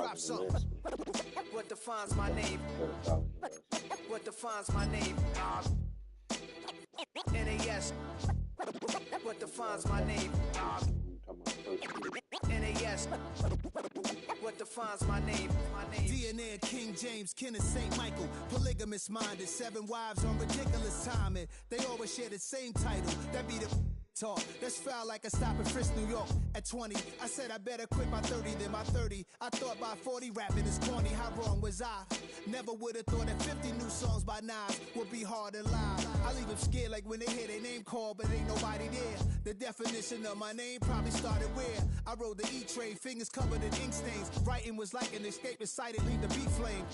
drop something. What defines my name? What defines my name? NAS. What defines my name? NAS. What defines my name? DNA of King James, kin of St. Michael. Polygamous minded, 7 wives on ridiculous timing. They always share the same title. That be the talk. That's foul like a stop in Frisk, New York. At 20, I said I better quit by 30 than my 30. I thought by 40 rapping is corny. How wrong was I? Never would have thought that 50 new songs by Nas would be hard to lie. I leave them scared like when they hear their name called, but ain't nobody there. The definition of my name probably started where I rode the E-train, fingers covered in ink stains. Writing was like an escape inside it, leave the beat flame.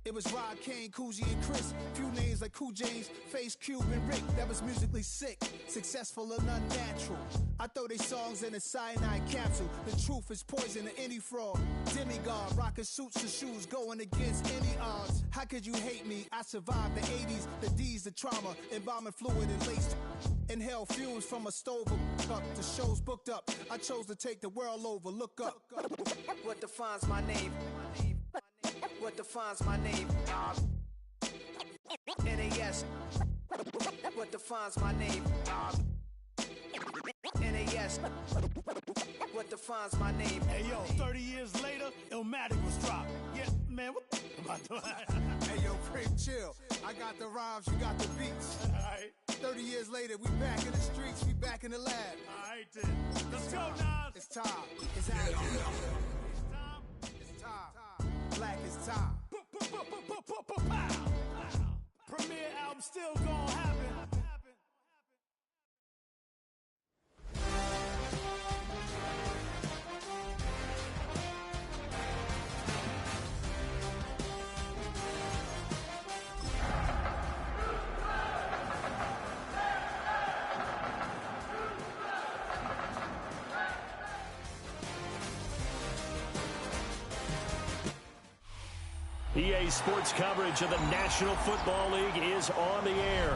It was Rod, Kane, Coogee, and Chris. Few names like Cool James, Face, Cube, and Rick. That was musically sick, successful and unnatural. I throw they songs in a cyanide capsule. The truth is poison to any fraud. Demigod, rocking suits and shoes, going against any odds. How could you hate me? I survived the 80s, the D's, the trauma, embalming fluid and laced. Inhale fumes from a stove up. The show's booked up. I chose to take the world over. Look up. What defines my name? What defines my name? NAS. What defines my name? NAS. What defines my name? Hey yo, 30 years later, Illmatic was dropped. Yeah, man, what the am I doing? Hey yo, Prince, chill. I got the rhymes, you got the beats. Alright. 30 years later, we back in the streets, we back in the lab. Alright then. Let's go, Nas. It's time. It's happening. It's time. Black is time. Premiere album still gonna happen. EA Sports coverage of the National Football League is on the air.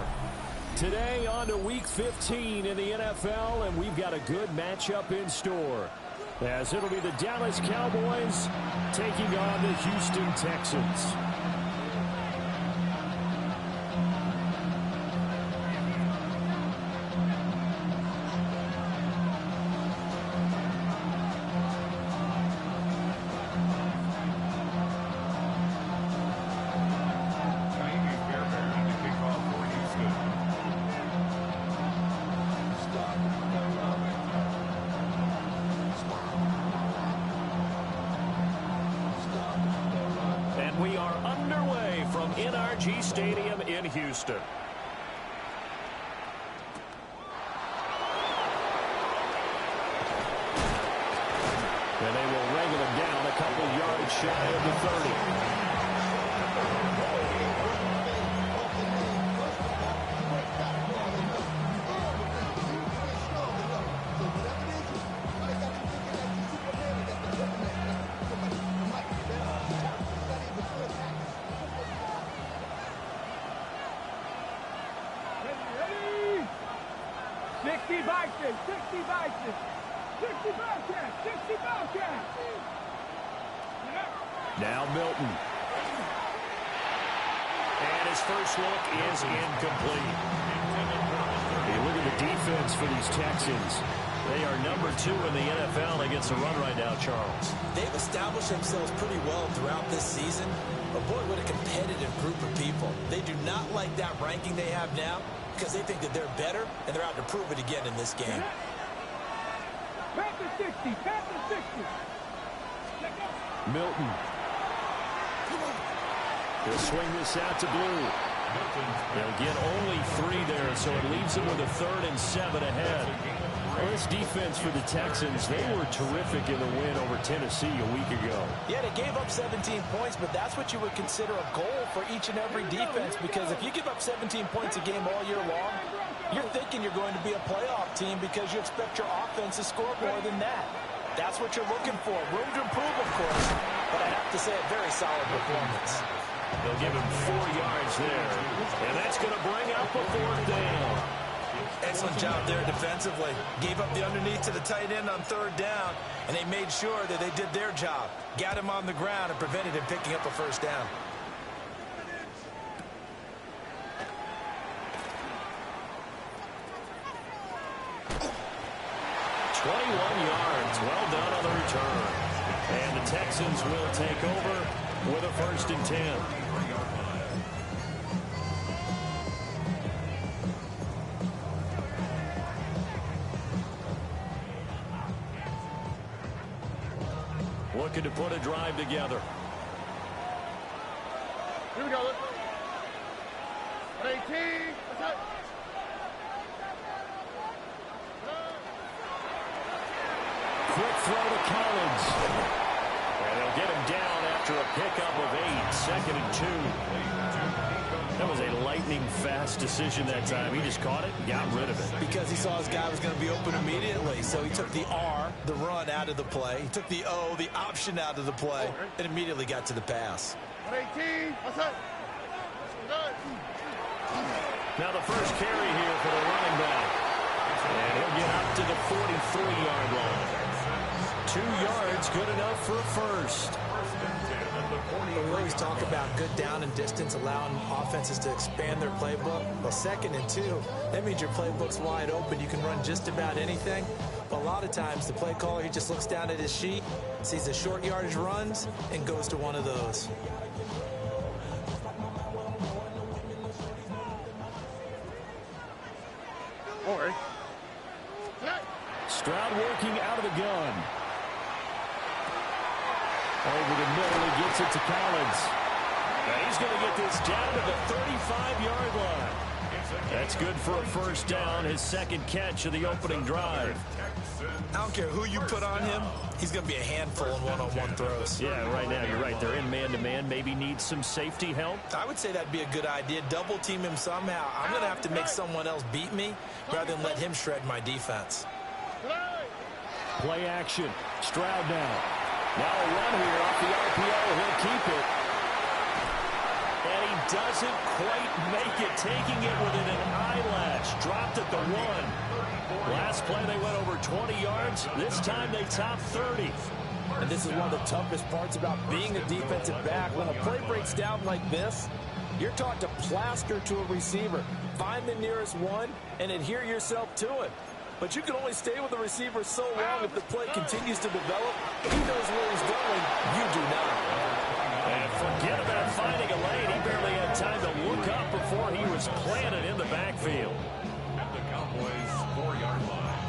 Today on to Week 15 in the NFL, and we've got a good matchup in store, as it'll be the Dallas Cowboys taking on the Houston Texans. We are underway from NRG Stadium in Houston. And they will wrangle him down a couple yards shy of the 30. Now Milton. And his first look is incomplete. Hey, look at the defense for these Texans. They are number 2 in the NFL against the run right now, Charles. They've established themselves pretty well throughout this season. But boy, what a competitive group of people. They do not like that ranking they have now because they think that they're better, and they're out to prove it again in this game. Panther 60, Panther 60. Milton. He'll swing this out to Blue. They'll get only 3 there, so it leaves them with a 3rd and 7 ahead. Well, this defense for the Texans, they were terrific in the win over Tennessee a week ago. Yeah, they gave up 17 points, but that's what you would consider a goal for each and every defense, because if you give up 17 points a game all year long, you're thinking you're going to be a playoff team because you expect your offense to score more than that. That's what you're looking for. Room to improve, of course, but I have to say a very solid performance. They'll give him 4 yards there, and that's going to bring up a 4th down. Excellent job there defensively. Gave up the underneath to the tight end on third down, and they made sure that they did their job. Got him on the ground and prevented him picking up a first down. yards. Well done on the return. And the Texans will take over with a 1st and 10. Looking to put a drive together. Here we go. 18. That's it. Quick throw to Collins. And they'll get him down after a pickup of 8. 2nd and 2. That was a lightning-fast decision that time. He just caught it and got rid of it. Because he saw his guy was going to be open immediately. So he took the R, the run, out of the play. He took the O, the option, out of the play, and immediately got to the pass. 18. That's it. Now the first carry here for the running back. And he'll get up to the 43-yard line. 2 yards, good enough for a first. We always talk about good down and distance, allowing offenses to expand their playbook. Well, 2nd and 2, that means your playbook's wide open. You can run just about anything. But a lot of times, the play caller, he just looks down at his sheet, sees the short yardage runs, and goes to one of those. Stroud working out of the gun. Over the middle, he gets it to Collins. Now he's going to get this down to the 35-yard line. That's good for a first down, his 2nd catch of the opening drive. I don't care who you put on him, he's going to be a handful in one-on-one throws. Yeah, right now you're right. They're in man-to-man. Maybe need some safety help. I would say that'd be a good idea. Double team him somehow. I'm going to have to make someone else beat me rather than let him shred my defense. Play action. Stroud now. Now a run here off the RPO. He'll keep it. And he doesn't quite make it, taking it within an eyelash. Dropped at the 1. Last play they went over 20 yards. This time they topped 30. And this is one of the toughest parts about being a defensive back. When a play breaks down like this, you're taught to plaster to a receiver. Find the nearest one and adhere yourself to it. But you can only stay with the receiver so long if the play continues to develop. He knows where he's going. You do not. And forget about finding a lane. He barely had time to look up before he was planted in the backfield. At the Cowboys' 4-yard line.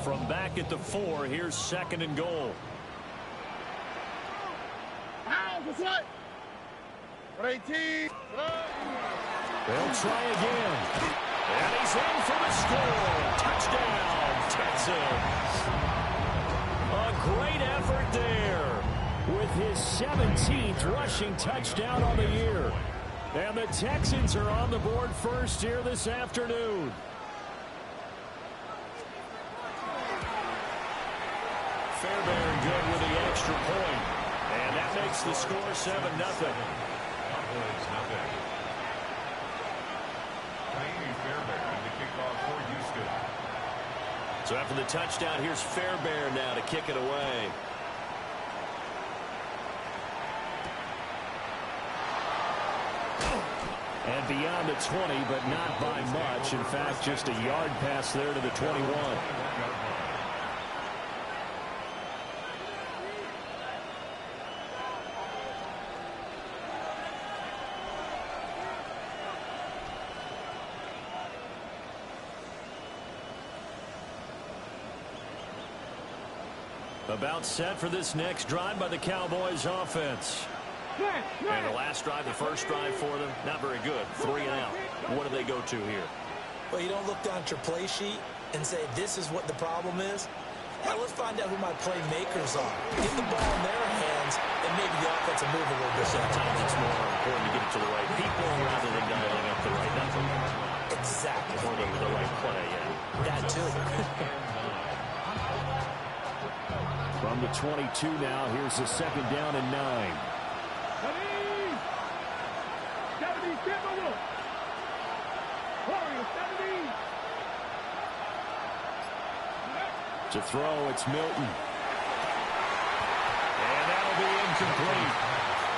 From back at the 4, here's 2nd and goal. That's it. 18. They'll try again. And he's in for the score. Touchdown, Texans. A great effort there with his 17th rushing touchdown on the year. And the Texans are on the board first here this afternoon. Fairbairn good with the extra point. And that makes the score 7-0. Cowboys, nothing. Fairbairn, the kickoff for Houston. So after the touchdown, here's Fairbairn now to kick it away. And beyond the 20, but not by much. In fact, just a yard pass there to the 21. About set for this next drive by the Cowboys offense. And the last drive, the first drive for them, not very good. 3 and out. What do they go to here? Well, you don't look down at your play sheet and say, this is what the problem is. Now, let's find out who my playmakers are. Get the ball in their hands, and maybe the offense will move a little bit. Sometimes it's more important to get it to the right people rather than dialing up the right number. Exactly. For the right play, yeah. That too. From the 22 now, here's the 2nd down and 9. To throw, it's Milton. And that'll be incomplete.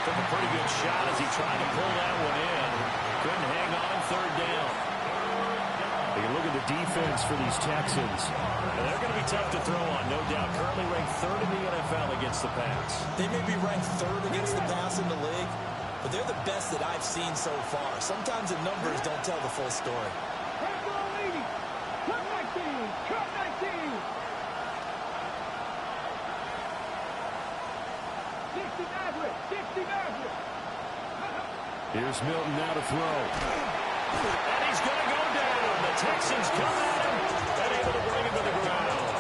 Took a pretty good shot as he tried to pull that one in. Couldn't hang on 3rd down. You look at the defense for these Texans. And they're going to be tough to throw on, no doubt. Currently ranked 3rd in the NFL against the pass. They may be ranked 3rd against the pass in the league, but they're the best that I've seen so far. Sometimes the numbers don't tell the full story. Here's Milton now to throw. And he's going to go down. The Texans come at him and able to bring him to the ground.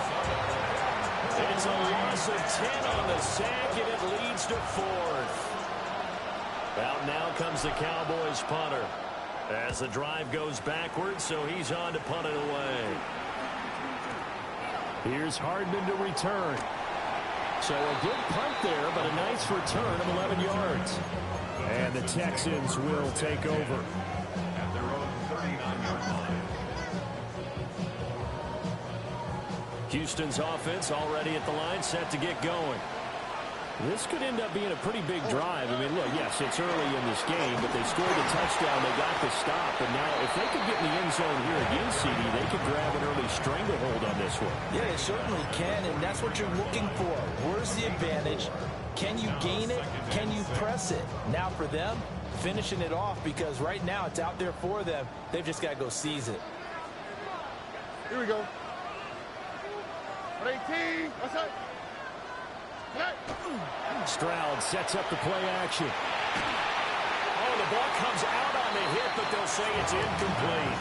It's a loss of 10 on the sack, and it leads to 4th. Out now comes the Cowboys punter as the drive goes backwards, so he's on to punt it away. Here's Hardman to return. So a good punt there, but a nice return of 11 yards. And the Texans will take over. At their own 39-yard line. Houston's offense already at the line, set to get going. This could end up being a pretty big drive. I mean, look, yes, it's early in this game, but they scored a touchdown. They got the stop, and now if they could get in the end zone here again, CD, they could grab an early stranglehold on this one. Yeah, they certainly can, and that's what you're looking for. Where's the advantage? Can you gain it? Can you press it? Now for them, finishing it off, because right now it's out there for them. They've just got to go seize it. Here we go. 18. What's up? Stroud sets up the play action. Oh, the ball comes out on the hit, but they'll say it's incomplete.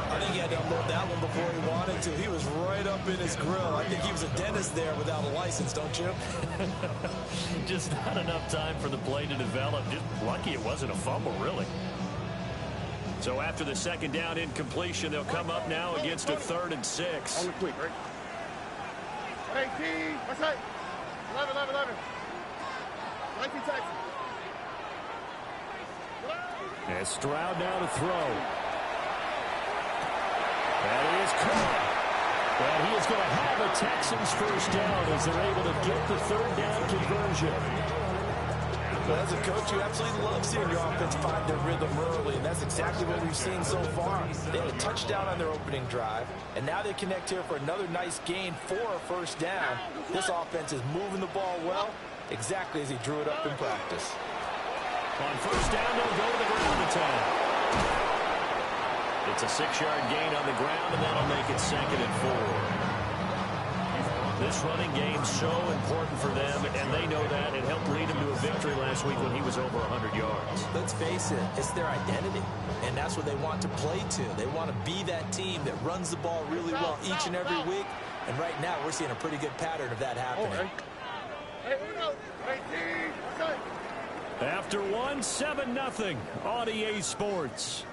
I think he had to unload that one before he wanted to. He was right up in his grill. I think he was a dentist there without a license, don't you? Just not enough time for the play to develop. Just lucky it wasn't a fumble, really. So after the 2nd down incompletion, they'll come up now against a 3rd and 6. Only quick, right? 18. What's that? 11. 19 Texans. And Stroud now to throw. And he is caught. And he is going to have a Texans 1st down as they're able to get the 3rd down conversion. Well, as a coach, you absolutely love seeing your offense find their rhythm early, and that's exactly what we've seen so far. They had a touchdown on their opening drive, and now they connect here for another nice gain for a 1st down. This offense is moving the ball well, exactly as he drew it up in practice. On 1st down, they'll go to the ground attack. It's a 6-yard gain on the ground, and that'll make it 2nd and 4. This running game so important for them, and they know that. It helped lead them to a victory last week when he was over 100 yards. Let's face it, it's their identity, and that's what they want to play to. They want to be that team that runs the ball really well each and every week, and right now we're seeing a pretty good pattern of that happening. After one, 7-0 on EA Sports.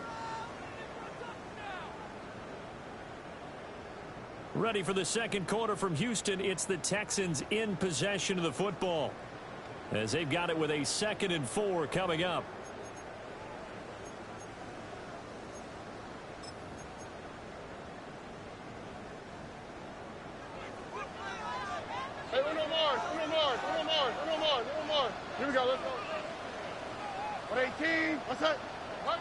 Ready for the 2nd quarter from Houston. It's the Texans in possession of the football as they've got it with a 2nd and 4 coming up. Hey, uno more. Here we go, let's go. 118. What's that? Buggy.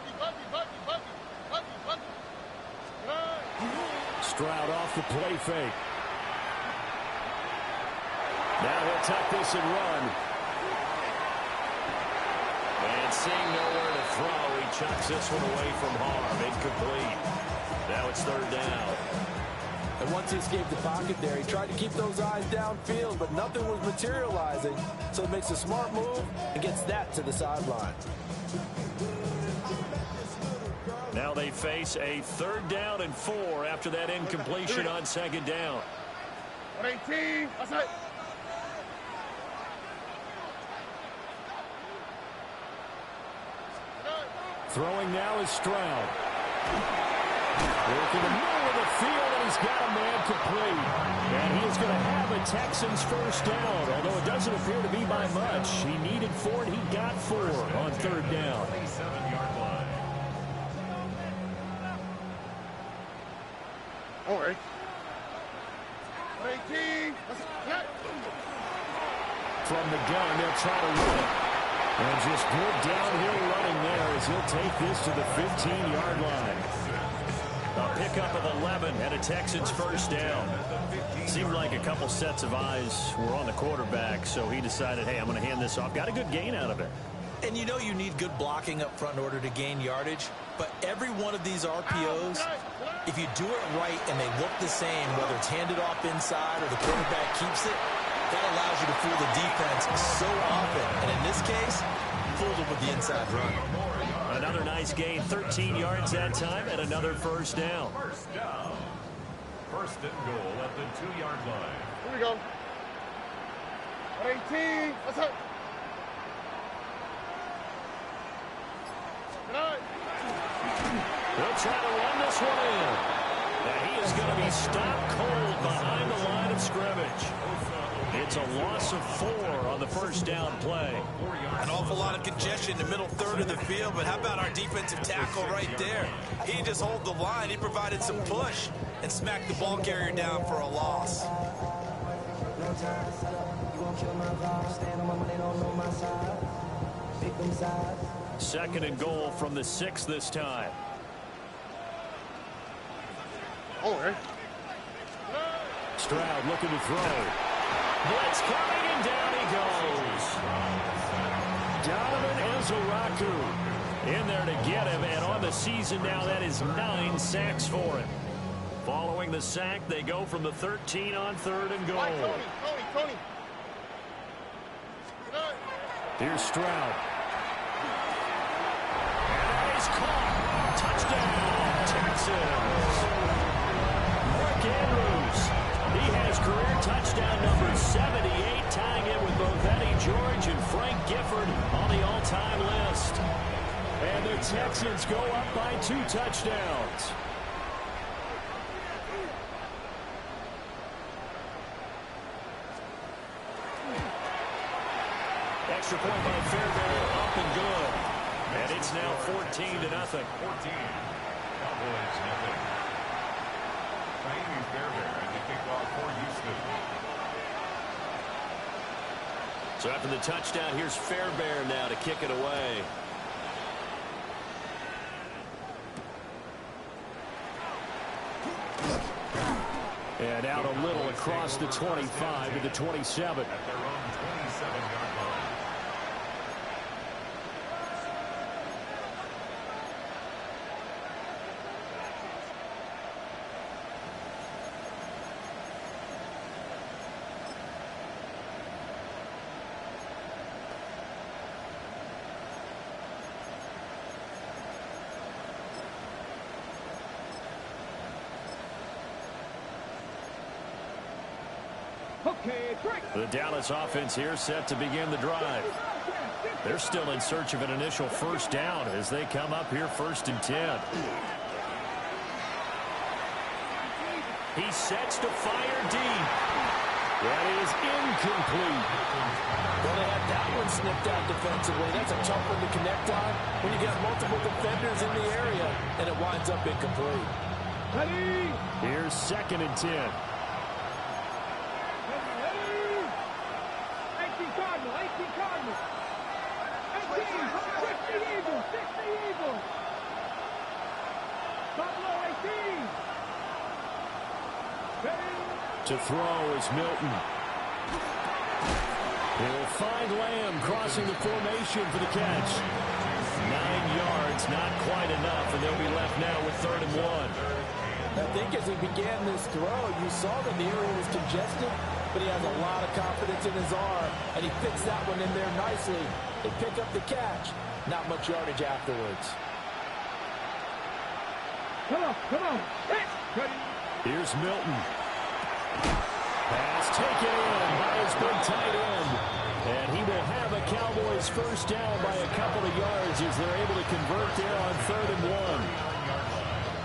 Stroud off the play fake. Now he'll tuck this and run. And seeing nowhere to throw, he chucks this one away from harm. Incomplete. Now it's 3rd down. And once he escaped the pocket there, he tried to keep those eyes downfield, but nothing was materializing. So he makes a smart move and gets that to the sideline. Now they face a 3rd down and 4 after that incompletion on 2nd down. 118. What's that? Throwing now is Stroud. Work in the middle of the field, and he's got a man complete. And he is going to have a Texans first down, although it doesn't appear to be by much. He needed 4, and he got 4 on third down. 27-yard line. All right. 18. From the gun, they'll try to run it. And just good downhill running there as he'll take this to the 15-yard line. A pickup of 11 and a Texans first down. Seemed like a couple sets of eyes were on the quarterback, so he decided, hey, I'm going to hand this off. Got a good gain out of it. And you know you need good blocking up front in order to gain yardage, but every one of these RPOs, if you do it right and they look the same, whether it's handed off inside or the quarterback keeps it, that allows you to fool the defense so often. And in this case, fooled them with the inside run. Another nice gain, 13 yards that time, and another first down. First down. First and goal at the 2-yard line. Here we go. 18. Let's go. They'll try to run this one in. And he is going to be stopped cold behind the line of scrimmage. It's a loss of 4 on the first down play. An awful lot of congestion in the middle third of the field, but how about our defensive tackle right there? He didn't just hold the line, he provided some push and smacked the ball carrier down for a loss. Second and goal from the 6 this time. All right. Stroud looking to throw. Blitz coming, and down he goes. Donovan Ezaraku in there to get him, and on the season now, that is 9 sacks for him. Following the sack, they go from the 13 on third and goal. Tony. Here's Stroud. And that is caught. Touchdown, Texans. Mark Andrews. He has career touchdown number 78, tying it with both Eddie George and Frank Gifford on the all-time list. And the Texans go up by 2 touchdowns. Extra point by Fairbairn, up and good. And it's now 14-0. 14. Cowboys, nothing. Miami Fairbairn, the kickoff for Houston. So after the touchdown, here's Fairbairn now to kick it away. And out a little across the 25 to the 27. At their own 27-yard line. The Dallas offense here set to begin the drive. They're still in search of an initial first down as they come up here 1st and 10. He sets to fire deep. That is incomplete. Well, they had that one snipped out defensively. That's a tough one to connect on when you got multiple defenders in the area, and it winds up incomplete. Here's 2nd and 10. To throw is Milton. He'll find Lamb crossing the formation for the catch. 9 yards, not quite enough, and they'll be left now with 3rd and 1. I think as he began this throw, you saw that the area was congested, but he has a lot of confidence in his arm, and he fits that one in there nicely. They pick up the catch. Not much yardage afterwards. Come on. Here's Milton. Pass taken in by his big tight end. And he will have a Cowboys first down by a couple of yards as they're able to convert there on 3rd and 1.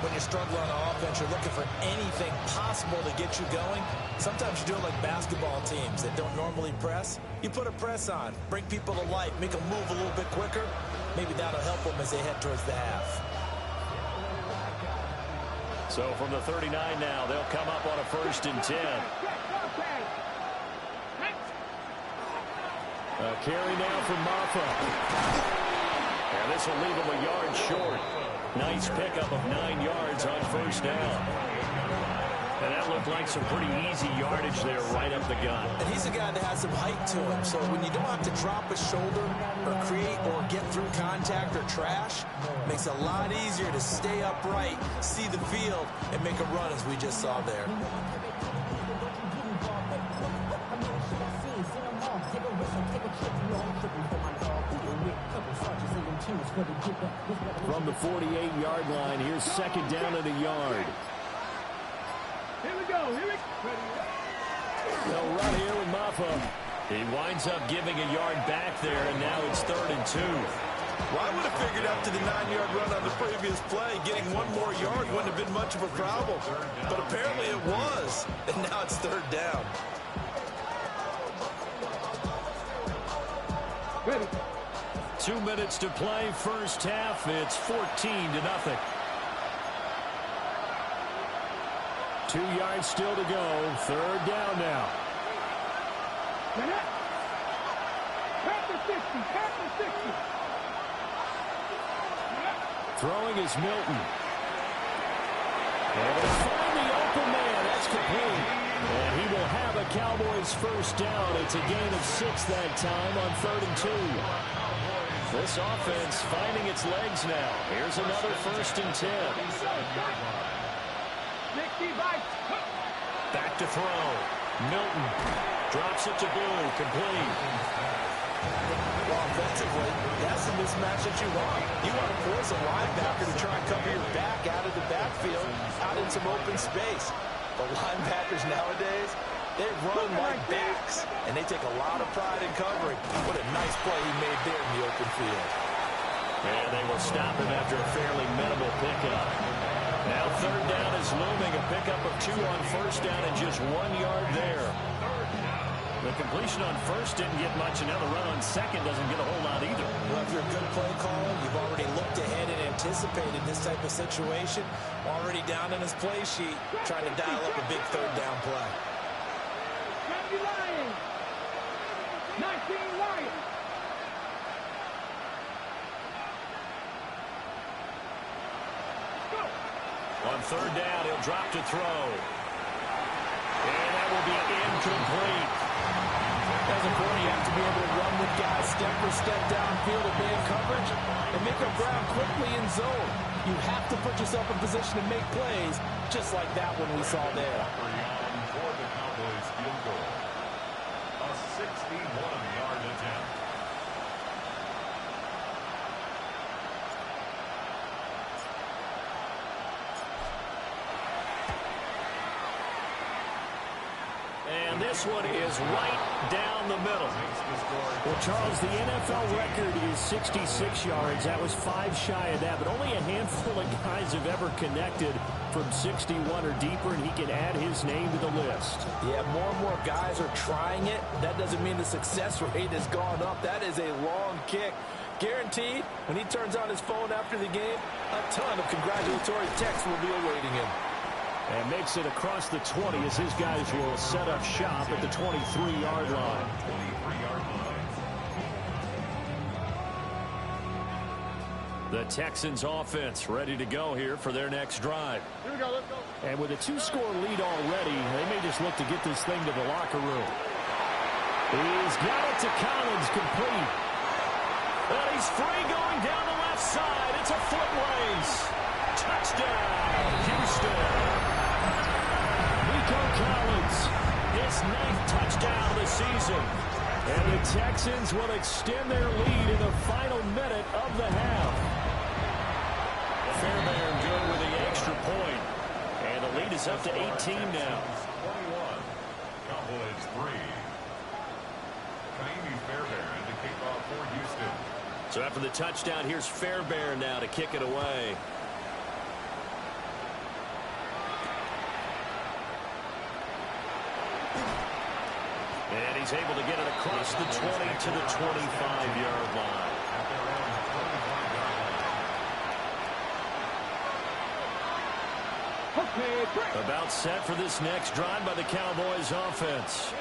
when you're struggling on offense, you're looking for anything possible to get you going. Sometimes you do it like basketball teams that don't normally press. You put a press on, bring people to life, make them move a little bit quicker. Maybe that'll help them as they head towards the half. So from the 39 now, they'll come up on a 1st and 10. A carry now from Maffa. And this will leave him a yard short. Nice pickup of 9 yards on 1st down. And that looked like some pretty easy yardage there right up the gut. And he's a guy that has some height to him, so when you don't have to drop a shoulder or create or get through contact or trash, it makes it a lot easier to stay upright, see the field, and make a run as we just saw there. From the 48-yard line, here's 2nd down and a yard. Here we go. Here we go. They'll run here with Maffa. He winds up giving a yard back there, and now it's 3rd and 2. Well, I would have figured after the 9-yard run on the previous play, getting 1 more yard wouldn't have been much of a problem. But apparently it was, and now it's 3rd down. Ready. 2 minutes to play, 1st half. It's 14-0. 2 yards still to go. 3rd down now. Pass the 60. Pass the 60. Throwing is Milton. And they find the open man. That's complete. And he will have a Cowboys 1st down. It's a gain of 6 that time on 3rd and 2. This offense finding its legs now. Here's another 1st and 10. Back to throw. Milton drops it to Blue. Complete. Well, offensively, that's the mismatch that you want. You want to force a linebacker to try and cover your back out of the backfield, out in some open space. The linebackers nowadays, they run like backs, and they take a lot of pride in covering. What a nice play he made there in the open field. And they will stop him after a fairly minimal pickup. Now 3rd down is looming. A pickup of 2 on 1st down and just 1 yard there. The completion on 1st didn't get much, and now the run on 2nd doesn't get a whole lot either. Well, if you're a good play caller, you've already looked ahead and anticipated this type of situation. Already down in his play sheet, trying to dial up a big 3rd down play. 90 Lions. 19 Lions. On 3rd down, he'll drop to throw. And that will be incomplete. As a corner, you have to be able to run with guys step for step downfield at man coverage and make up ground quickly in zone. You have to put yourself in position to make plays, just like that one we saw there. For the Cowboys field goal. A 61-yard attempt. And this one is right down the middle. Well, Charles, the NFL record is 66 yards. That was 5 shy of that, but only a handful of guys have ever connected from 61 or deeper, and he can add his name to the list. Yeah, more and more guys are trying it. That doesn't mean the success rate has gone up. That is a long kick. Guaranteed, when he turns on his phone after the game, a ton of congratulatory texts will be awaiting him. And makes it across the 20 as his guys will set up shop at the 23-yard line. 23-yard line. The Texans offense ready to go here for their next drive. Here we go. Let's go. And with a 2-score lead already, they may just look to get this thing to the locker room. He's got it to Collins, complete. And he's free going down the left side. It's a foot race. Touchdown, Houston. Collins, his 9th touchdown of the season. And the Texans will extend their lead in the final minute of the half. Fairbairn good with the extra point. And the lead is up to 18 now. 21. Cowboys 3. Kaimi Fairbairn to kick off for Houston. So after the touchdown, here's Fairbairn now to kick it away. He's able to get it across the 20 to the 25-yard line. About set for this next drive by the Cowboys offense.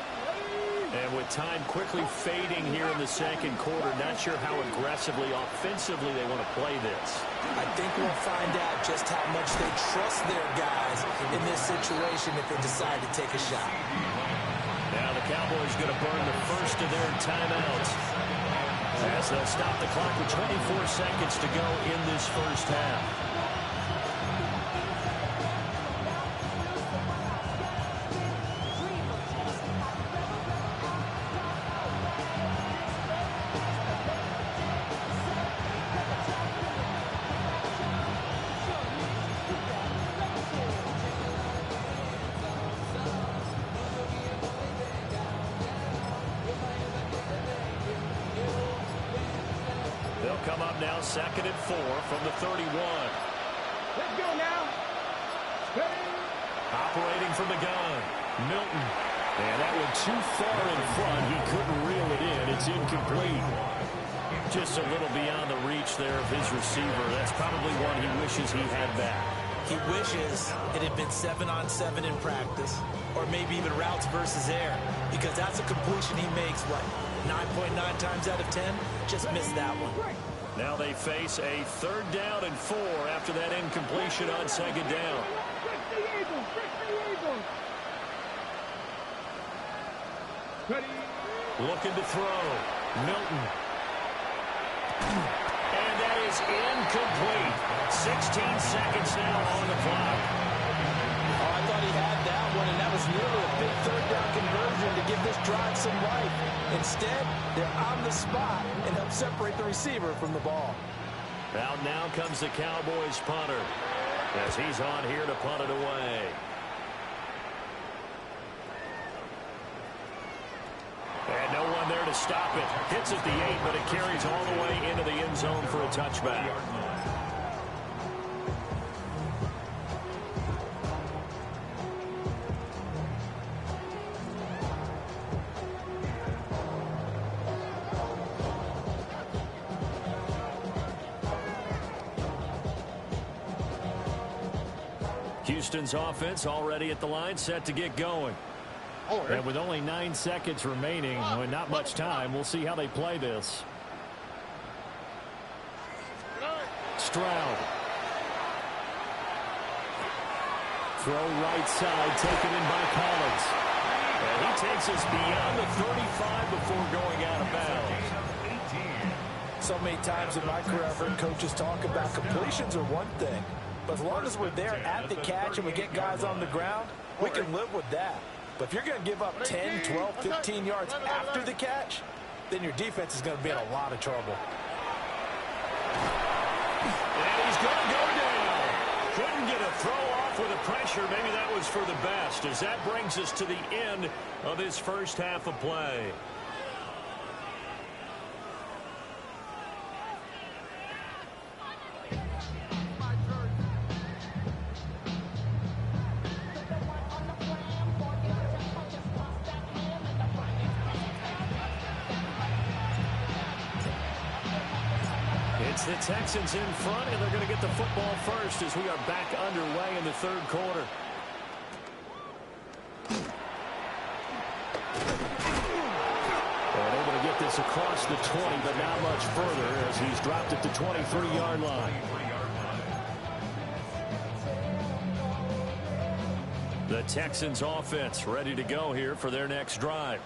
And with time quickly fading here in the second quarter, not sure how aggressively, offensively they want to play this. I think we'll find out just how much they trust their guys in this situation if they decide to take a shot. Now the Cowboys going to burn the first of their timeouts as they'll stop the clock with 24 seconds to go in this first half. Come up now, 2nd and 4 from the 31. Let's go now. Operating from the gun, Milton. And that went too far in front. He couldn't reel it in. It's incomplete. Just a little beyond the reach there of his receiver. That's probably one he wishes he had back. He wishes it had been 7-on-7 in practice, or maybe even routes versus air, because that's a completion he makes, what, 9.9 times out of 10? Just missed that one. Now they face a 3rd down and 4 after that incompletion on 2nd down. Looking to throw. Milton. And that is incomplete. 16 seconds now on the clock. Oh, I thought he had that one, and that was nearly a big 3rd down conversion to give this drive some life. Instead, they're on the spot and help separate the receiver from the ball. Out now comes the Cowboys punter as he's on here to punt it away. And no one there to stop it. Hits at the 8, but it carries all the way into the end zone for a touchback. Houston's offense already at the line, set to get going. And with only 9 seconds remaining, not much time, we'll see how they play this. Stroud. Throw right side, taken in by Collins. And he takes us beyond the 35 before going out of bounds. So many times in my career, I've heard coaches talk about completions are one thing. But as long as we're there at the catch and we get guys on the ground, we can live with that. But if you're going to give up 10, 12, 15 yards after the catch, then your defense is going to be in a lot of trouble. And he's going to go down. Couldn't get a throw off with the pressure. Maybe that was for the best, as that brings us to the end of this first half of play. It's the Texans in front, and they're going to get the football first as we are back underway in the 3rd quarter. And able to get this across the 20, but not much further as he's dropped at the 23-yard line. The Texans offense ready to go here for their next drive.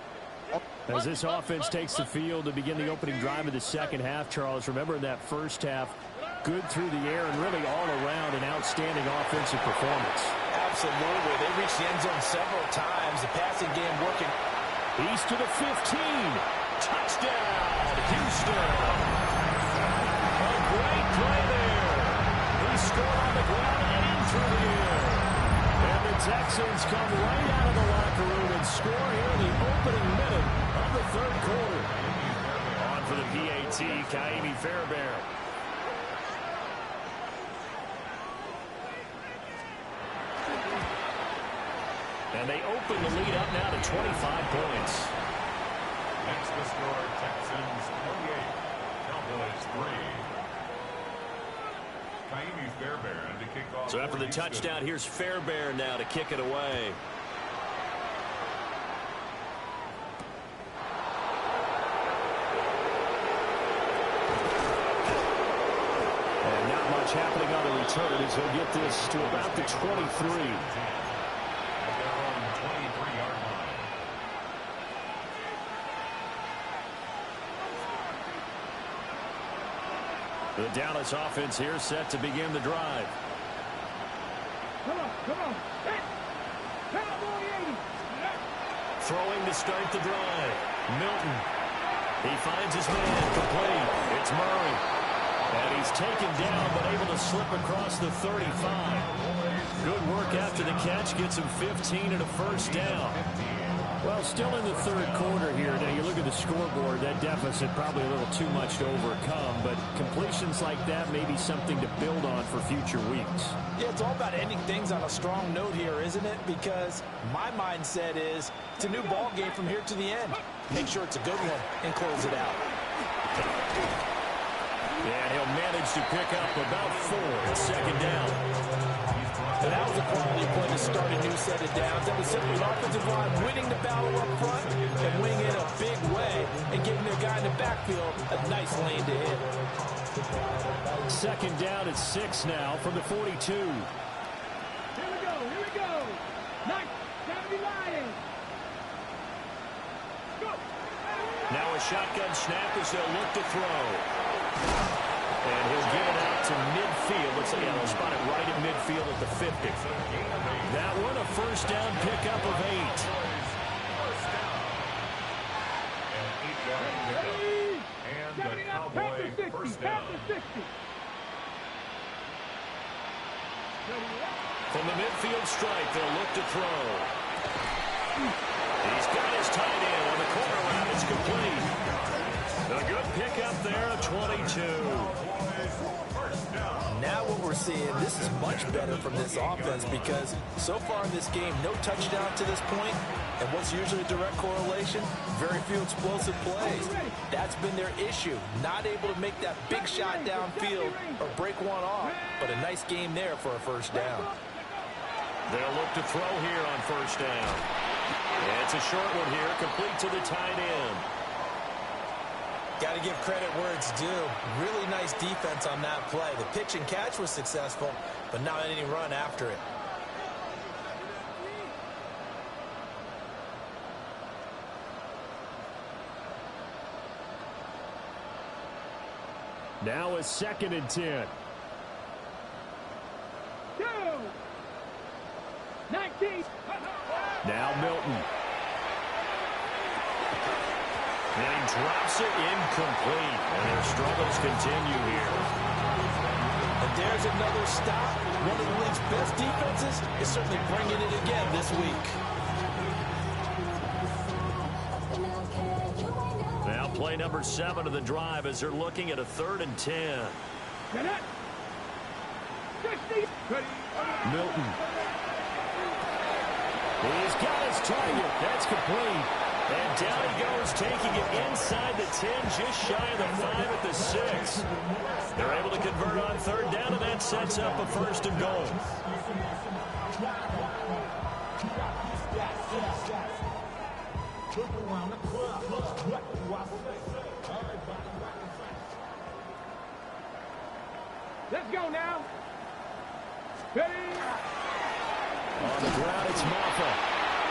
As this offense takes the field to begin the opening drive of the second half, Charles, remember in that first half, good through the air and really all around an outstanding offensive performance. Absolutely. They reached the end zone several times. The passing game working. East to the 15. Touchdown, Houston. A great play there. He scored on the ground and in through the air. And the Texans come right out of the locker room and score here in the opening minute of the 3rd quarter. On for the PAT, Kaimi Fairbairn. And they open the lead up now to 25 points. Next to score, Texans 28, Cowboys 3. Kaimi Fairbairn to kick off. So after the touchdown, here's Fairbairn now to kick it away. And not much happening on the return as he'll get this to about the 23. The Dallas offense here set to begin the drive. Come on. Cowboy 80. Throwing to start the drive. Milton. He finds his man complete. It's Murray. And he's taken down but able to slip across the 35. Good work after the catch. Gets him 15 and a first down. Well, still in the third quarter here. Now, you look at the scoreboard, that deficit probably a little too much to overcome, but completions like that may be something to build on for future weeks. Yeah, it's all about ending things on a strong note here, isn't it? Because my mindset is it's a new ball game from here to the end. Make sure it's a good one and close it out. And he'll manage to pick up about 4 at second down. And that was a quality play to start a new set of downs. That was simply an offensive line winning the battle up front and winning in a big way and giving their guy in the backfield a nice lane to hit. Second down at 6 now from the 42. Here we go. Nice. Gotta be lying. Go. Now a shotgun snap as they'll look to throw. And he'll get it out to midfield. Looks like they'll spot it right at midfield at the 50. That one a first down pickup of 8. And the Cowboy first down. From the midfield stripe, they'll look to throw. He's got his tight end on the corner route. It's complete. A good pickup there of 22. Now what we're seeing, this is much better from this offense because so far in this game, no touchdown to this point, and what's usually a direct correlation, very few explosive plays. That's been their issue, not able to make that big shot downfield or break one off, but a nice game there for a first down. They'll look to throw here on first down. And it's a short one here, complete to the tight end. Got to give credit where it's due. Really nice defense on that play. The pitch and catch was successful, but not any run after it. Now a 2nd and 10. 19. Now Milton. And he drops it incomplete. And their struggles continue here. And there's another stop. One of the league's best defenses is certainly bringing it again this week. Now play number 7 of the drive as they're looking at a 3rd and 10. Milton. He's got his target. That's complete. And down he goes, taking it inside the 10, just shy of the 5 at the 6. They're able to convert on 3rd down, and that sets up a 1st and goal. Let's go now. Ready? On the ground, it's Maffa.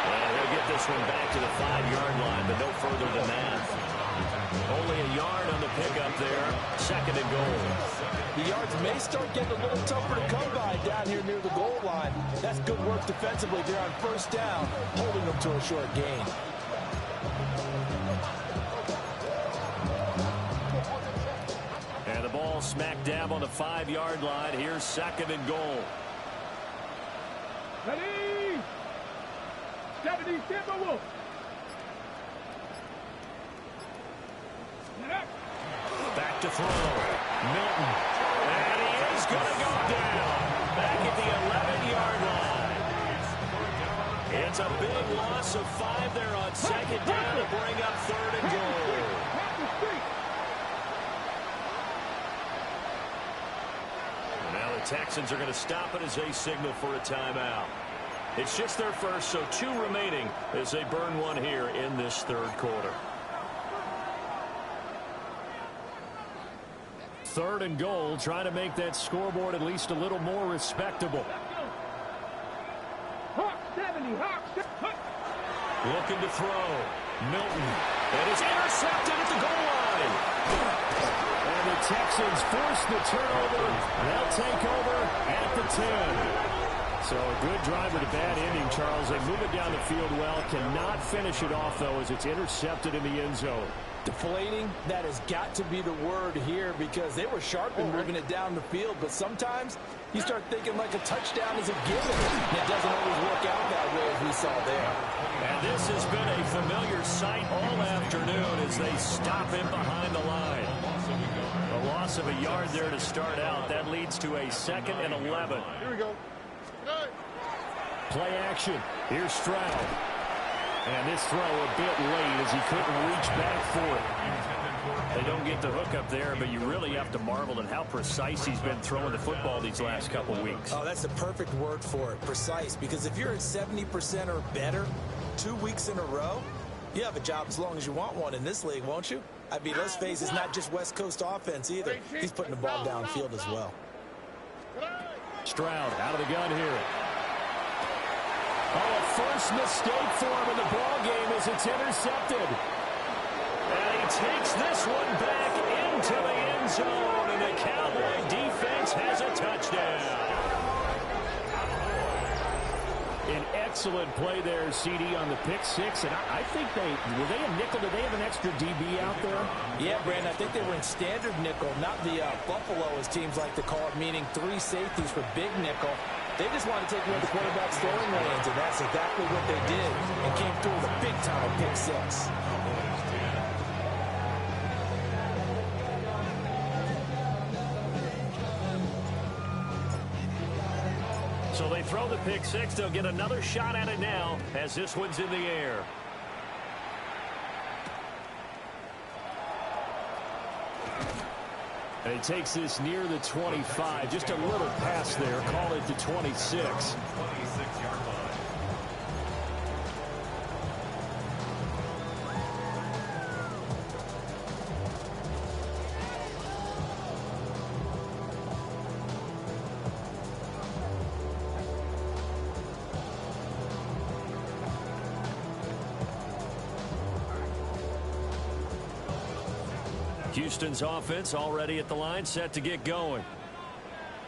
And he'll get this one back to the 5-yard line, but no further than that. Only a yard on the pickup there. 2nd and goal. The yards may start getting a little tougher to come by down here near the goal line. That's good work defensively there on 1st down, holding them to a short gain. And the ball smack dab on the 5-yard line. Here's 2nd and goal. Ready? 70 Timberwolves. Back to throw. Milton. And he is going to go down. Back at the 11-yard line. It's a big loss of 5 there on second down to bring up 3rd and goal. And now the Texans are going to stop it as they signal for a timeout. It's just their first, so 2 remaining as they burn one here in this 3rd quarter. 3rd and goal, trying to make that scoreboard at least a little more respectable. Looking to throw. Milton. And it's intercepted at the goal line. And the Texans force the turnover. They'll take over at the 10. So a good drive with a bad ending, Charles. They move it down the field well. Cannot finish it off, though, as it's intercepted in the end zone. Deflating, that has got to be the word here because they were sharp in moving it down the field, but sometimes you start thinking like a touchdown is a given, and it doesn't always work out that way as we saw there. And this has been a familiar sight all afternoon as they stop him behind the line. A loss of a yard there to start out. That leads to a 2nd and 11. Here we go. Play action. Here's Stroud. And this throw a bit late as he couldn't reach back for it. They don't get the hook up there, but you really have to marvel at how precise he's been throwing the football these last couple weeks. Oh, that's the perfect word for it, precise, because if you're at 70% or better 2 weeks in a row, you have a job as long as you want one in this league, won't you? I mean, let's face it, it's not just West Coast offense either. He's putting the ball downfield as well. Stroud out of the gun here. Oh, a first mistake for him in the ball game as it's intercepted. And he takes this one back into the end zone, and the Cowboy defense has a touchdown. An excellent play there, CD, on the pick 6. And I think were they a nickel? Did they have an extra DB out there? Yeah, Brandon, I think they were in standard nickel, not the Buffalo, as teams like to call it, meaning 3 safeties for big nickel. They just want to take away the quarterback's throwing lanes, and that's exactly what they did, and came through with a big-time pick 6. So they throw the pick 6. They'll get another shot at it now as this one's in the air. And he takes this near the 25. Just a little pass there. Call it the 26. 26-yard line. Houston's offense already at the line, set to get going.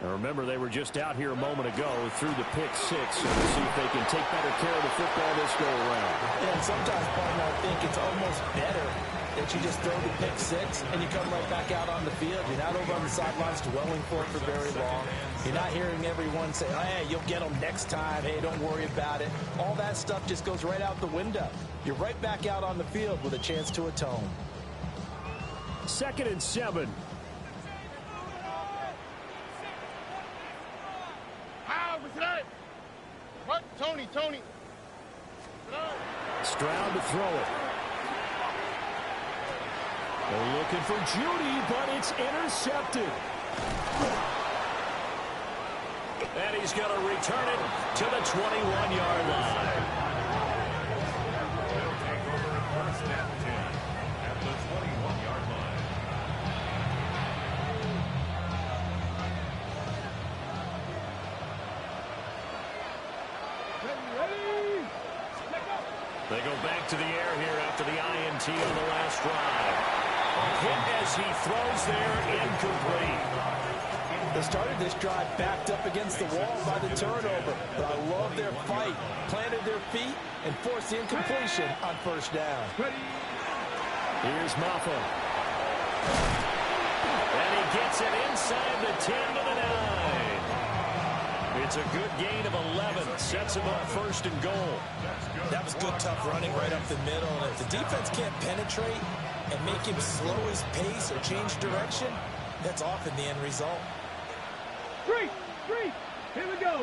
Now remember, they were just out here a moment ago through the pick 6, so we'll see if they can take better care of the football this go around. Yeah, and sometimes, partner, I think it's almost better that you just throw the pick 6 and you come right back out on the field. You're not over on the sidelines dwelling for it for very long. You're not hearing everyone say, oh, hey, you'll get them next time. Hey, don't worry about it. All that stuff just goes right out the window. You're right back out on the field with a chance to atone. 2nd and 7. What? Tony. Stroud to throw it. They're looking for Judy, but it's intercepted. And he's going to return it to the 21-yard line. They'll take over at 1st and 10 at the 21-yard line. They go back to the air here after the INT on the last drive. Hit as he throws there, incomplete. They started this drive backed up against the wall by the turnover, but I love their fight. Planted their feet and forced the incompletion on 1st down. Here's Maffa. And he gets it inside the 10 to the 9. It's a good gain of 11. Sets him up 1st and goal. That was good, tough running right up the middle. And if the defense can't penetrate and make him slow his pace or change direction, that's often the end result. 3. Here we go.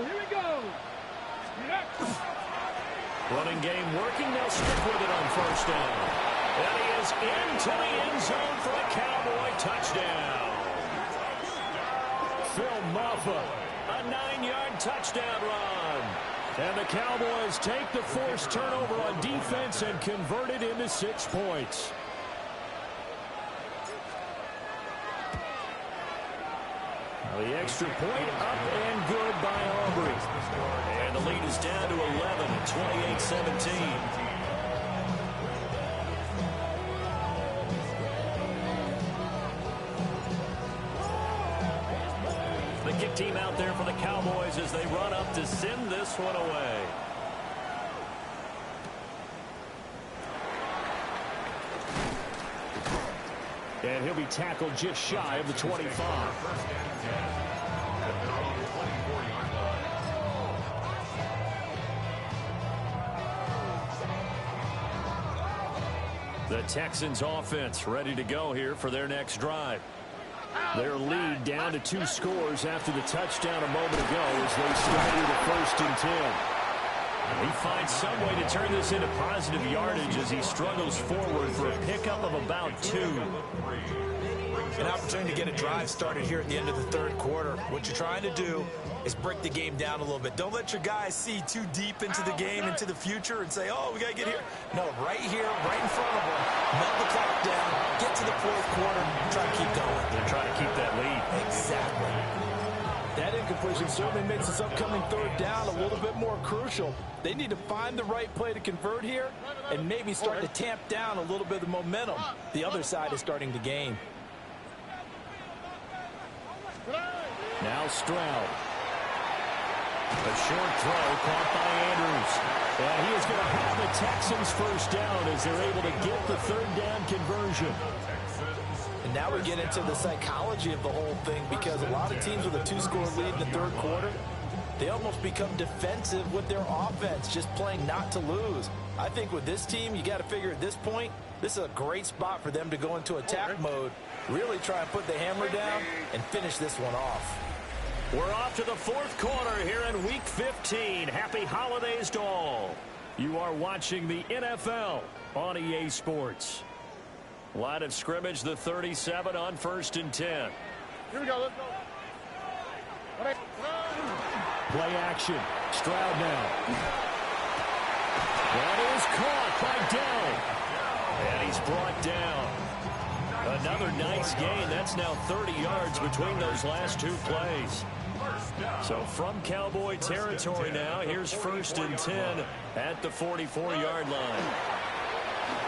Running game working. They'll stick with it on first down. And he is into the end zone for a Cowboy touchdown. Phil Maffa, a 9-yard touchdown run. And the Cowboys take the forced turnover on defense and convert it into 6 points. The extra point up and good by Aubrey. And the lead is down to 11 at 28-17. The kick team out there for the Cowboys as they run up to send this one away. And he'll be tackled just shy of the 25. The Texans offense ready to go here for their next drive. Their lead down to 2 scores after the touchdown a moment ago as they started at 1st and 10. He finds some way to turn this into positive yardage as he struggles forward for a pickup of about 2. An opportunity to get a drive started here at the end of the 3rd quarter. What you're trying to do is break the game down a little bit. Don't let your guys see too deep into the game, into the future, and say, oh, we got to get here. No, right here, right in front of them. Melt the clock down, get to the 4th quarter, try to keep going. They're trying to keep that lead. Exactly. That incompletion certainly makes this upcoming 3rd down a little bit more crucial. They need to find the right play to convert here and maybe start to tamp down a little bit of the momentum the other side is starting to gain. Now Stroud. A short throw caught by Andrews. And he is going to have the Texans first down as they're able to get the 3rd down conversion. And now we get into the psychology of the whole thing because a lot of teams with a 2-score lead in the 3rd quarter, they almost become defensive with their offense, just playing not to lose. I think with this team, you got to figure at this point, this is a great spot for them to go into attack mode, really try and put the hammer down and finish this one off. We're off to the 4th quarter here in Week 15. Happy holidays to all. You are watching the NFL on EA Sports. Line of scrimmage, the 37 on 1st and 10. Here we go, let's go. Play action. Stroud now. That is caught by Dell. And he's brought down. Another nice gain. That's now 30 yards between those last 2 plays. So from Cowboy territory now, here's 1st and 10 at the 44-yard line.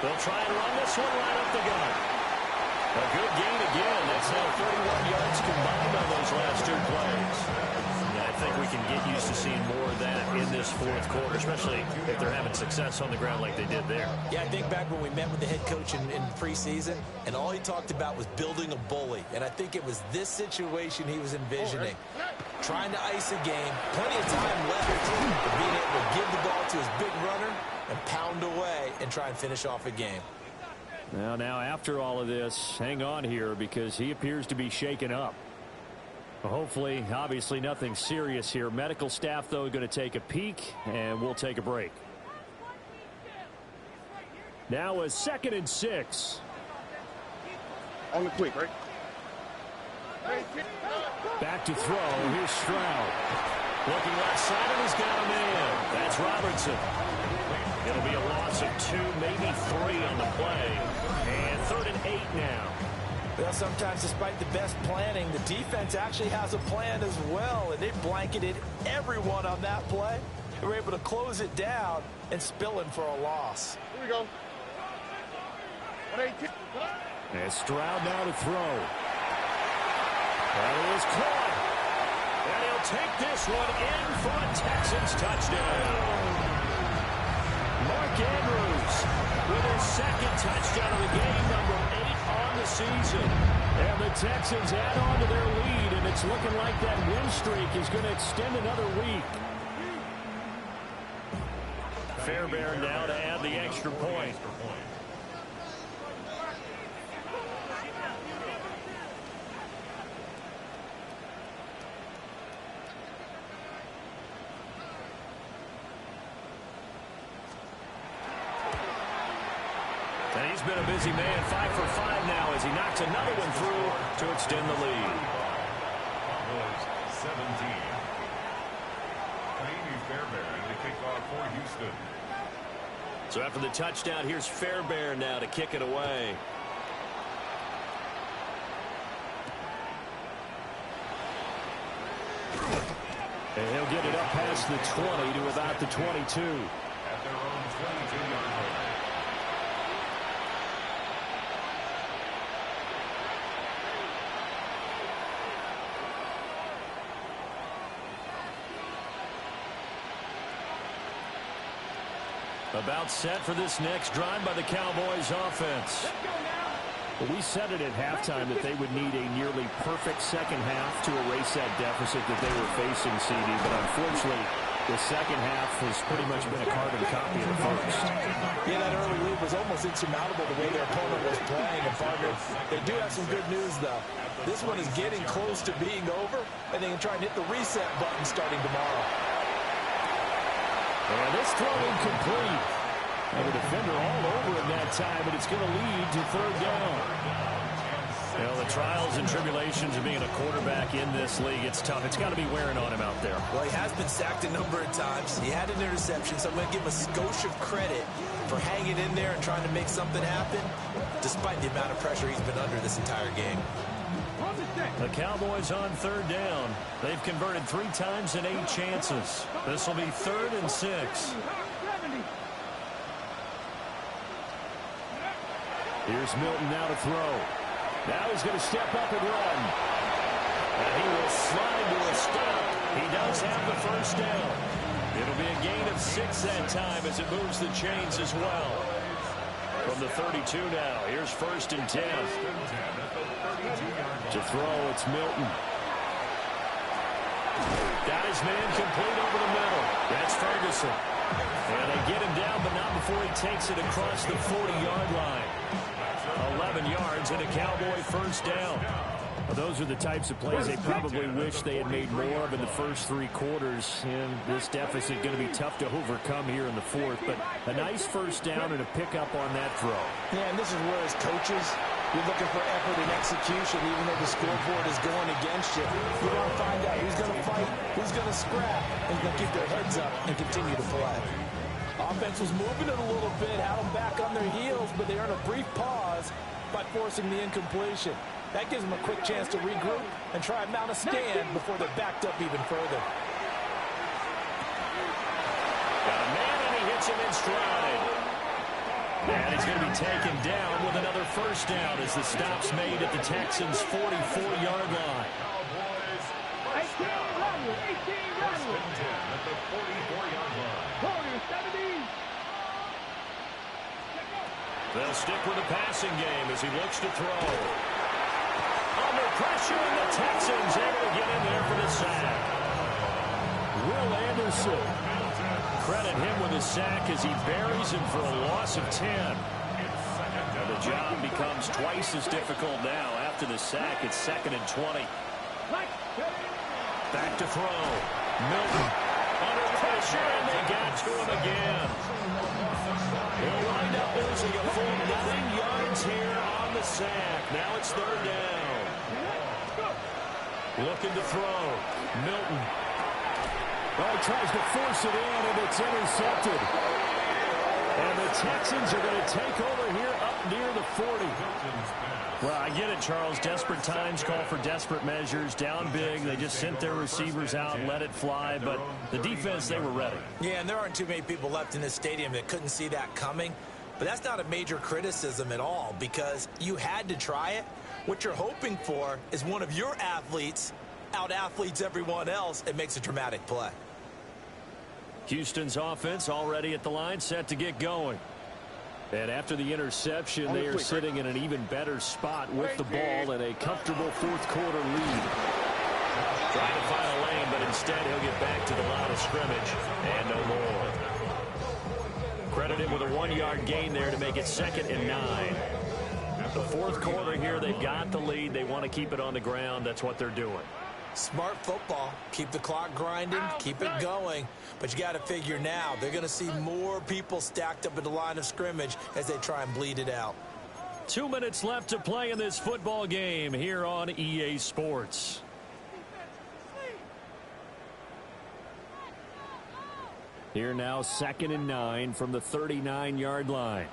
They'll try and run this one right up the gut. A good gain again. That's now 31 yards combined on those last 2 plays. Yeah, I think we can get used to seeing more of that in this 4th quarter, especially if they're having success on the ground like they did there. Yeah, I think back when we met with the head coach in preseason, and all he talked about was building a bully. And I think it was this situation he was envisioning. Trying to ice a game, plenty of time left, but being able to give the ball to his big runner and pound away and try and finish off a game. Now after all of this, hang on here because he appears to be shaken up. Hopefully, obviously nothing serious here. Medical staff, though, going to take a peek, and we'll take a break. Now a 2nd and 6. On the quick, right? Back to throw. Here's Stroud. Looking left side, and he's got a man. That's Robertson. It'll be a loss of 2, maybe 3 on the play. And 3rd and 8 now. Well, sometimes despite the best planning, the defense actually has a plan as well, and they blanketed everyone on that play. They were able to close it down and spill in for a loss. Here we go. And Stroud now to throw. That is caught. And he'll take this one in for a Texans touchdown. Mark Andrews with his 2nd touchdown of the game, number 8 on the season. And the Texans add on to their lead, and it's looking like that win streak is going to extend another week. Fairbairn now to add the extra point. been a busy man. 5 for 5 now as he knocks another one through to extend the lead. Was 17. Amy Fairbairn to kick off for Houston. So after the touchdown, here's Fairbairn now to kick it away. And he'll get it up past the 20 to about the 22. At their own 22-yard line. About set for this next drive by the Cowboys offense. Well, we said it at halftime that they would need a nearly perfect second half to erase that deficit that they were facing, CD. But unfortunately, the second half has pretty much been a carbon copy of the first. Yeah, that early lead was almost insurmountable the way their opponent was playing. And partner, they do have some good news, though. This one is getting close to being over, and they can try and hit the reset button starting tomorrow. And this throw incomplete. And the defender all over him that time, but it's going to lead to third down. You know, the trials and tribulations of being a quarterback in this league, it's tough. It's got to be wearing on him out there. Well, he has been sacked a number of times. He had an interception, so I'm going to give him a skosh of credit for hanging in there and trying to make something happen, despite the amount of pressure he's been under this entire game. The Cowboys on third down. They've converted 3 times in 8 chances. This will be 3rd and 6. Here's Milton now to throw. Now he's going to step up and run. And he will slide to a stop. He does have the first down. It'll be a gain of 6 that time as it moves the chains as well. From the 32 now, here's 1st and 10. To throw, it's Milton. Got his man complete over the middle. That's Ferguson. And they get him down, but not before he takes it across the 40-yard line. 11 yards and a Cowboy first down. Well, those are the types of plays they probably wish they had made more of in the first 3 quarters. And this deficit going to be tough to overcome here in the 4th. But a nice first down and a pickup on that throw. Yeah, and this is where as coaches, you're looking for effort and execution, even though the scoreboard is going against you. You want to find out who's going to fight, who's going to scrap, and who's going to keep their heads up and continue to play. Offense was moving it a little bit, had them back on their heels, but they earned a brief pause by forcing the incompletion. That gives them a quick chance to regroup and try and mount a stand before they're backed up even further. Got a man, and he hits him in stride. And he's going to be taken down with another first down as the stop's made at the Texans' 44-yard line. 18 level. At the 44-yard line. Corner 17. They'll stick with the passing game as he looks to throw. Under pressure, and the Texans able to get in there for the sack. Will Anderson. Credit him with a sack as he buries him for a loss of 10. And the job becomes twice as difficult now. After the sack, it's 2nd and 20. Back to throw. Milton under pressure, and they got to him again. He'll wind up losing a full 9 yards here on the sack. Now it's 3rd down. Looking to throw. Milton. Oh, he tries to force it in, and it's intercepted. And the Texans are going to take over here up near the 40. Well, I get it, Charles. Desperate times call for desperate measures. Down big. They just sent their receivers out and let it fly. But the defense, they were ready. Yeah, and there aren't too many people left in this stadium that couldn't see that coming. But that's not a major criticism at all because you had to try it. What you're hoping for is one of your athletes out-athletes everyone else and makes a dramatic play. Houston's offense already at the line, set to get going. And after the interception, they are sitting in an even better spot with the ball and a comfortable 4th quarter lead. Trying to find a lane, but instead he'll get back to the line of scrimmage and no more. Credit him with a 1-yard gain there to make it 2nd and 9. The 4th quarter here, they've got the lead. They want to keep it on the ground. That's what they're doing. Smart football. Keep the clock grinding, keep it going. But you got to figure now, they're going to see more people stacked up at the line of scrimmage as they try and bleed it out. 2 minutes left to play in this football game here on EA Sports. Here now, 2nd and 9 from the 39-yard line.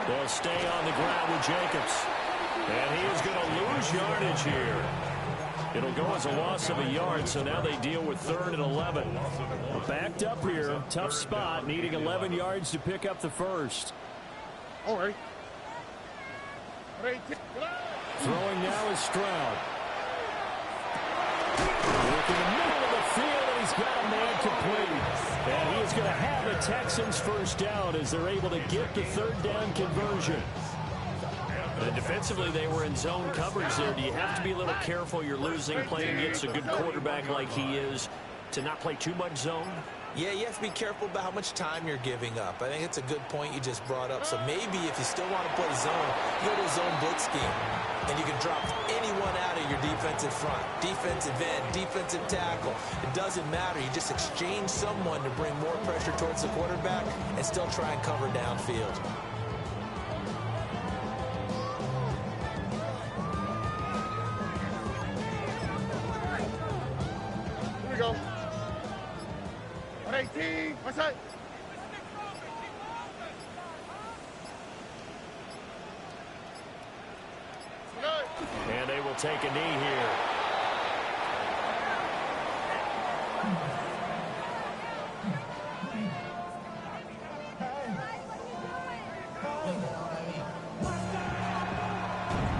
They'll stay on the ground with Jacobs. And he is going to lose yardage here. It'll go as a loss of a yard, so now they deal with 3rd and 11. Backed up here, tough spot, needing 11 yards to pick up the first. All right. Throwing now is Stroud. Look in the middle of the field, and he's got a man complete. And he is going to have the Texans first down as they're able to get the 3rd down conversion. And defensively, they were in zone coverage there. Do you have to be a little careful? You're losing playing against a good quarterback like he is to not play too much zone? Yeah, you have to be careful about how much time you're giving up. I think it's a good point you just brought up. So maybe if you still want to play zone, you go to a zone blitz scheme. And you can drop anyone out of your defensive front. Defensive end, defensive tackle. It doesn't matter. You just exchange someone to bring more pressure towards the quarterback and still try and cover downfield. Here we go. 118. What's that? And they will take a knee here.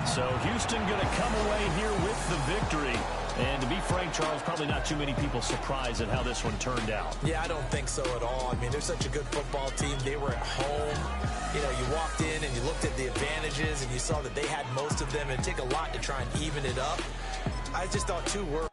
So Houston going to come away here with the victory. And to be frank, Charles, probably not too many people surprised at how this one turned out. Yeah, I don't think so at all. I mean, they're such a good football team. They were at home. You know, you walked in and you looked at the advantages and you saw that they had most of them. It'd take a lot to try and even it up. I just thought, too, we're